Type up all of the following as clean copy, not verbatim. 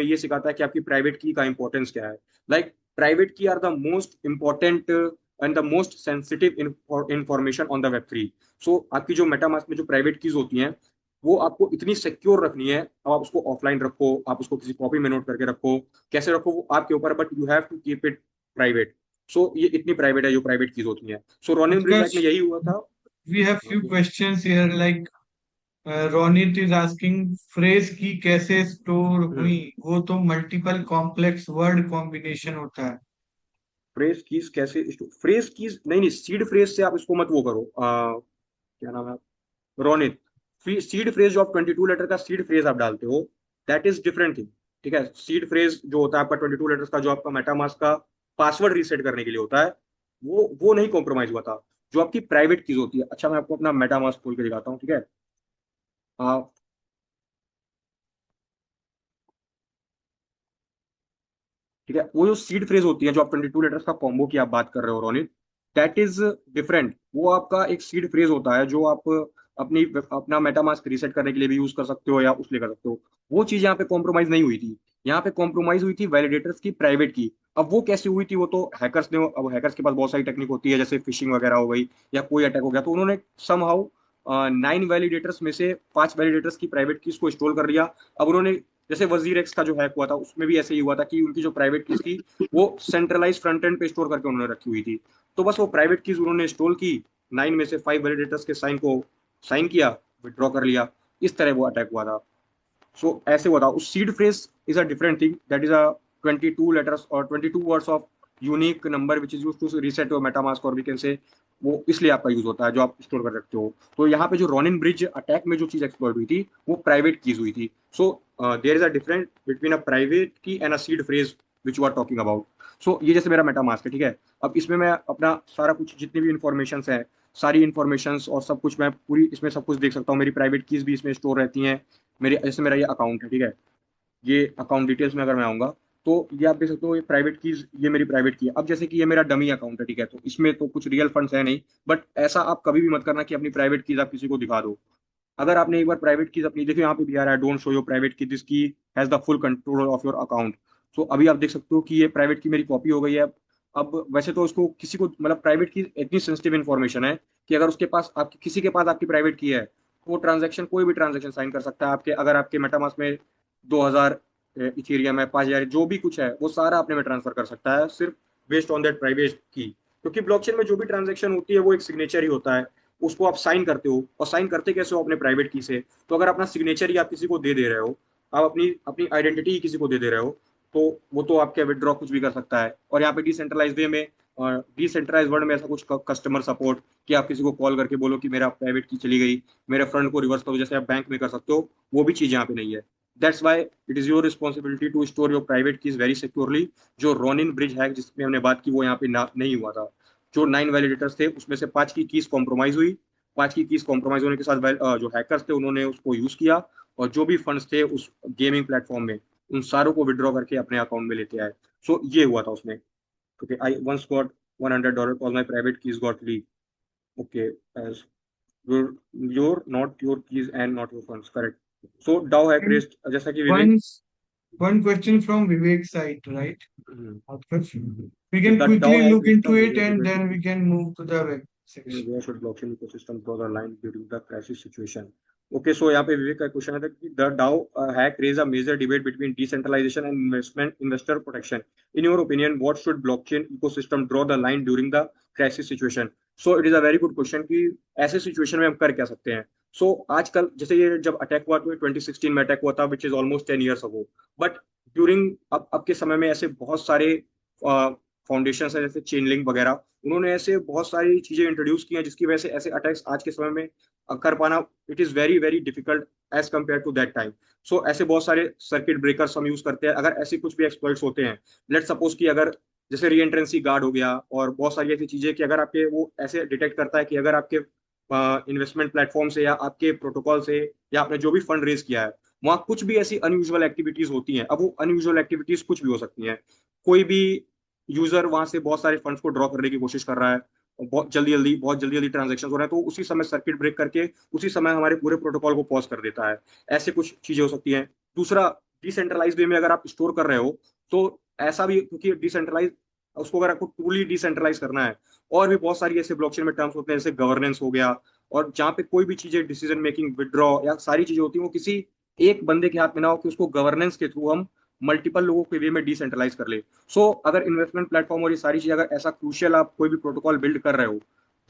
ये सिखाता है कि आपकी प्राइवेट की का इंपॉर्टेंस क्या है। Like private key are the most important and the most sensitive information on the web 3। सो आपकी जो मेटामास्क में जो प्राइवेट कीज होती हैं वो आपको इतनी सिक्योर रखनी है। अब आप उसको ऑफलाइन रखो, आप उसको किसी कॉपी में नोट करके रखो, कैसे रखो वो आपके ऊपर, but you have to keep it private. So ये इतनी प्राइवेट है जो प्राइवेट कीज होती हैं। सो रोनिन ब्रिज हैक में Utkarsh, यही हुआ था। we have हाँ, few questions here. Like Ronit is asking, phrase की कैसे स्टोर हुई? वो तो मल्टीपल कॉम्प्लेक्स वर्ड कॉम्बिनेशन होता है। फ्रेज कीज कैसे, फ्रेज कीज नहीं नहीं, सीड फ्रेज से आप इसको मत वो करो, क्या नाम है, रोनित। सीड फ्रेज जो आप 22 लेटर का सीड फ्रेज आप डालते हो, दैट इज डिफरेंट थिंग। ठीक है, सीड फ्रेज जो होता है आपका 22 लेटर्स का, जो आपका मेटामास्क का पासवर्ड रीसेट करने के लिए होता है, वो नहीं कॉम्प्रोमाइज हुआ था। जो आपकी प्राइवेट कीज होती है, अच्छा मैं आपको अपना मेटामास्क खोल के दिखाता हूँ, ठीक है। आ, ठीक है, वो जो सीड फ्रेज होती है, जो आप 22 लेटर्स का कॉम्बो की आप बात कर रहे हो रोनित, दैट इज डिफरेंट। वो आपका एक सीड फ्रेज होता है जो आप अपना मेटामास्क रीसेट करने के लिए भी यूज कर सकते हो या उस लिए कर सकते हो। वो चीज यहाँ पे कॉम्प्रोमाइज नहीं हुई थी। यहाँ पे कॉम्प्रोमाइज हुई थी वैलिडेटर्स की प्राइवेट की। अब वो कैसे हुई थी, वो तो हैकर्स ने, अब हैकर्स के पास बहुत सारी टेक्निक होती है, जैसे फिशिंग वगैरह हो गई या कोई अटैक हो गया, तो उन्होंने समहाउ 9 वैलिडेटर्स में से 5 वैलिडेटर्स की प्राइवेट कीज को स्टोर कर लिया। अब उन्होंने, जैसे वजीर एक्स का जो हैक हुआ था उसमें भी ऐसे ही हुआ था कि उनकी जो प्राइवेट कीज थी वो सेंट्रलाइज फ्रंट एंड पे स्टोर करके उन्होंने रखी हुई थी। तो बस वो प्राइवेट कीज उन्होंने स्टोर की, 9 में से 5 वैलिडेटर्स के साइन को साइन किया, विड्रॉ कर लिया। इस तरह वो अटैक हुआ था। सो ऐसे हुआ था। उस seed phrase is a different thing, that is a 22 letters और 22 words of unique number which is use to reset your MetaMask, और वी कैन से वो इसलिए आपका यूज होता है जो आप स्टोर कर सकते हो। तो यहाँ पे जो रोनिन ब्रिज अटैक में जो चीज एक्सप्लॉइट हुई थी वो प्राइवेट कीज हुई थी। So there is a difference between a private key and a seed phrase which you are talking about. So ये जैसे मेरा मेटामास्क है, ठीक है। अब इसमें मैं अपना सारा कुछ जितनी भी इंफॉर्मेशन है, सारी इंफॉर्मेशन और सब कुछ मैं पूरी इसमें सब कुछ देख सकता हूँ। मेरी प्राइवेट कीज भी इसमें स्टोर रहती हैं। मेरे जैसे मेरा ये अकाउंट है, ठीक है। ये अकाउंट डिटेल्स में अगर मैं आऊंगा तो ये आप देख सकते हो, ये प्राइवेट कीज, ये मेरी प्राइवेट की है। अब जैसे कि ये मेरा डमी अकाउंट है, ठीक है, तो इसमें तो कुछ रियल फंड्स है नहीं। बट ऐसा आप कभी भी मत करना कि अपनी प्राइवेट कीज आप किसी को दिखा दो। अगर आपने एक बार प्राइवेट कीज अपनी, देखिए यहाँ पे भी आ रहा है, don't show your private key, this key has the full control of your account. So अभी आप देख सकते हो कि ये प्राइवेट की मेरी कॉपी हो गई है। अब वैसे तो उसको किसी को, मतलब प्राइवेट की इतनी सेंसिटिव इन्फॉर्मेशन है कि अगर उसके पास, आपकी किसी के पास आपकी प्राइवेट की है, तो वो ट्रांजेक्शन, कोई भी ट्रांजेक्शन साइन कर सकता है आपके। अगर आपके मेटामास्क में 2000 इथेरियम है, 5000, जो भी कुछ है वो सारा अपने में ट्रांसफर कर सकता है, सिर्फ बेस्ड ऑन दैट प्राइवेट की। क्योंकि ब्लॉकचेन में जो भी ट्रांजेक्शन होती है वो एक सिग्नेचर ही होता है। उसको आप साइन करते हो, और साइन करते कैसे हो, अपने प्राइवेट की से। तो अगर अपना सिग्नेचर ही आप किसी को दे रहे हो, आप अपनी अपनी आइडेंटिटी ही किसी को दे रहे हो, तो वो तो आपके विदड्रॉ कुछ भी कर सकता है। और यहाँ पे डिसेंट्रलाइज वे में, डिसेंट्रलाइज वर्ल्ड में ऐसा कुछ कस्टमर सपोर्ट कि आप किसी को कॉल करके बोलो कि मेरा प्राइवेट की चली गई, मेरे फंड को रिवर्स करो, जैसे आप बैंक में कर सकते हो, वो भी चीज यहाँ पे नहीं है। That's why it is your responsibility to store your private keys very securely. जो रोनिन ब्रिज हैक जिसमें हमने बात की वो यहाँ पे नहीं हुआ था। जो 9 वैलिडेटर्स थे उसमें से 5 की कीज कॉम्प्रोमाइज हुई। 5 की कीज कॉम्प्रोमाइज होने के साथ जो हैकर्स थे उन्होंने उसको यूज किया, और जो भी फंड्स थे उस गेमिंग प्लेटफॉर्म में, उन सारों को विड्रॉ करके अपने अकाउंट में लेते आए। सो ये हुआ था उसमें। Okay, I once got $100 cause my private keys got leak. Okay, as your not your keys and not your funds, correct. So DAO hack And rest, जैसा कि Vivek, one one question from Vivek's side, right? Utkarsh, we the can DAO quickly hack look rest into the it major and debate then we between, can move to the web section. where should blockchain ecosystem draw the line during the crisis situation? Okay, so यहाँ पे विवेक का question है कि the DAO hack raise a major debate between decentralization and investor protection. In your opinion, what should blockchain ecosystem draw the line during the crisis situation? So it is a very good question कि ऐसे situation में हम कर क्या सकते हैं। सो आजकल जैसे ये जब अटैक हुआ तो 2016 में अटैक हुआ था, which is almost 10 years ago. But during अब के समय में ऐसे बहुत सारे फाउंडेशन है, जैसे चेन लिंक वगैरह, उन्होंने ऐसे बहुत सारी चीजें इंट्रोड्यूस की हैं जिसकी वजह से ऐसे अटैक्स आज के समय में कर पाना, it is very very difficult as compare to that time. So ऐसे बहुत सारे सर्किट ब्रेकर्स हम यूज करते हैं। अगर ऐसे कुछ भी एक्सप्लॉइट्स होते हैं, लेट सपोज कि अगर जैसे री एंट्रेंसी गार्ड हो गया और बहुत सारी ऐसी चीजें कि अगर आपके वो ऐसे डिटेक्ट करता है कि अगर आपके इन्वेस्टमेंट प्लेटफॉर्म से या आपके प्रोटोकॉल से या आपने जो भी फंड रेज किया है, वहाँ कुछ भी ऐसी अनयूजुअल एक्टिविटीज होती हैं। अब वो अनयूजुअल एक्टिविटीज कुछ भी हो सकती हैं। कोई भी यूजर वहां से बहुत सारे फंड्स को ड्रॉ करने की कोशिश कर रहा है, और बहुत जल्दी जल्दी ट्रांजेक्शन हो रहे हैं, तो उसी समय सर्किट ब्रेक करके उसी समय हमारे पूरे प्रोटोकॉल को पॉज कर देता है। ऐसे कुछ चीजें हो सकती हैं। दूसरा, डिसेंट्रलाइज वे में अगर आप स्टोर कर रहे हो तो ऐसा भी, क्योंकि डिसेंट्रलाइज, उसको अगर आपको ट्रूली डिसेंट्रलाइज करना है, और भी बहुत सारी ऐसे ब्लॉकचेन में टर्म्स होते हैं जैसे गवर्नेंस हो गया, और जहाँ पे कोई भी चीजें डिसीजन मेकिंग, विड्रॉ या सारी चीजें होती हैं वो किसी एक बंदे के हाथ में ना हो, कि उसको गवर्नेंस के थ्रू हम मल्टीपल लोगों के वे में डिसेंट्रलाइज कर ले। सो अगर इन्वेस्टमेंट प्लेटफॉर्म और ये सारी चीजें, अगर ऐसा क्रूशियल आप कोई भी प्रोटोकॉल बिल्ड कर रहे हो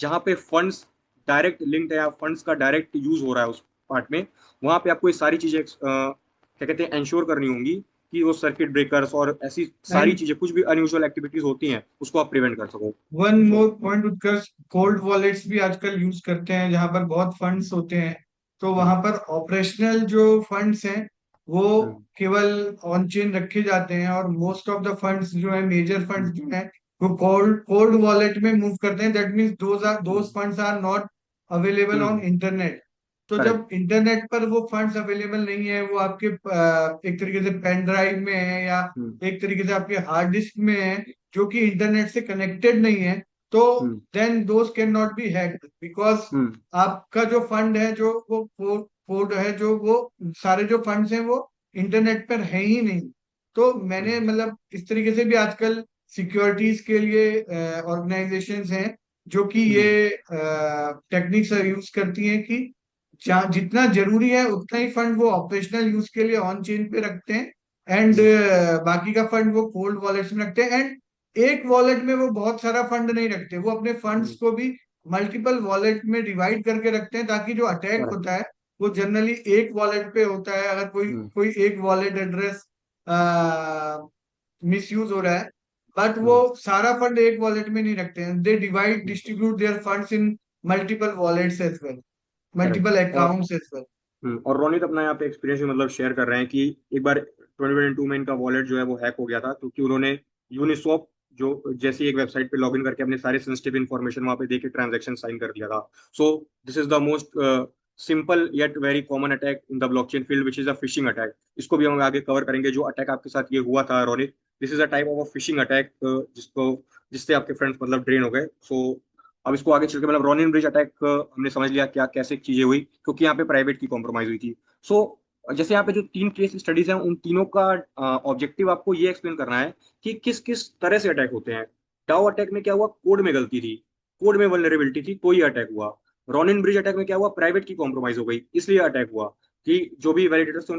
जहाँ पे फंड्स डायरेक्ट लिंक्ड है या फंड्स का डायरेक्ट यूज हो रहा है उस पार्ट में, वहां पे आपको ये सारी चीजें क्या कहते हैं इंश्योर करनी होंगी कि वो सर्किट ब्रेकर्स और ऐसी सारी एंड चीजें, कुछ भी अनयूजुअल एक्टिविटीज होती हैं उसको आप प्रिवेंट कर सको। वन सो मोर पॉइंट, उत्कर्ष, कोल्ड वॉलेट्स भी आजकल यूज करते हैं जहां पर बहुत फंड्स होते हैं, तो वहां पर ऑपरेशनल जो फंड्स हैं वो केवल ऑन चेन रखे जाते हैं, और मोस्ट ऑफ द फंड्स जो है, मेजर फंड्स जो है, वो कोल्ड कोल्ड वॉलेट में मूव करते हैं। That means those funds are not available on internet. तो करेक्ट। जब इंटरनेट पर वो फंड्स अवेलेबल नहीं है, वो आपके एक तरीके से पेन ड्राइव में है, या एक तरीके से आपके हार्ड डिस्क में है, जो कि इंटरनेट से कनेक्टेड नहीं है, तो then those can not be hacked, because आपका जो फंड है, जो वो कोड है, जो वो सारे जो फंड्स हैं वो इंटरनेट पर है ही नहीं। तो मैंने मतलब इस तरीके से भी आजकल सिक्योरिटीज के लिए ऑर्गेनाइजेशंस हैं जो कि ये टेक्निक्स यूज करती हैं कि जहाँ जितना जरूरी है उतना ही फंड वो ऑपरेशनल यूज के लिए ऑन चेन पे रखते हैं, एंड बाकी का फंड वो कोल्ड वॉलेट्स में रखते हैं। एंड एक वॉलेट में वो बहुत सारा फंड नहीं रखते, वो अपने फंड्स को भी मल्टीपल वॉलेट में डिवाइड करके रखते हैं, ताकि जो अटैक करेक्ट। होता है वो जनरली एक वॉलेट पे होता है। अगर कोई कोई एक वॉलेट एड्रेस मिस यूज हो रहा है, बट वो सारा फंड एक वॉलेट में नहीं रखते हैं, they divide distribute their funds in multiple wallets as well, correct. Multiple और अकाउंट्स एज वेल। और रोनित अपना यहाँ पे एक्सपीरियंस भी मतलब शेयर कर रहे हैं कि एक बार 2022 में इनका वॉलेट जो है वो हैक हो गया था, क्योंकि उन्होंने यूनिस्वैप जो जैसी एक वेबसाइट पे लॉगिन करके अपने सारे सेंसिटिव इन्फॉर्मेशन वहां पे देके ट्रांजैक्शन साइन कर दिया था। So this is the most simple yet very common attack in the blockchain field which is a phishing attack. इसको भी हम आगे कवर करेंगे, जो अटैक आपके साथ ये हुआ था Ronit. This is a type of a phishing attack जिसको जिससे आपके फ्रेंड्स मतलब ड्रेन हो गए। सो अब इसको आगे चल के मतलब रॉनिन ब्रिज अटैक हमने समझ लिया क्या कैसे चीजें हुई, क्योंकि यहाँ पे प्राइवेट की कॉम्प्रोमाइज हुई थी। सो जैसे यहाँ पे जो 3 केस स्टडीज हैं उन तीनों का ऑब्जेक्टिव आपको ये एक्सप्लेन करना है कि किस किस तरह से अटैक होते हैं। डाउ अटैक में क्या हुआ, कोड में गलती थी, कोड में वल्नरेबिलिटी थी तो ये अटैक हुआ। रॉनिन ब्रिज अटैक में क्या हुआ, प्राइवेट की कॉम्प्रोमाइज हो गई इसलिए अटैक हुआ, कि जो भी वैलिडेटर्स थे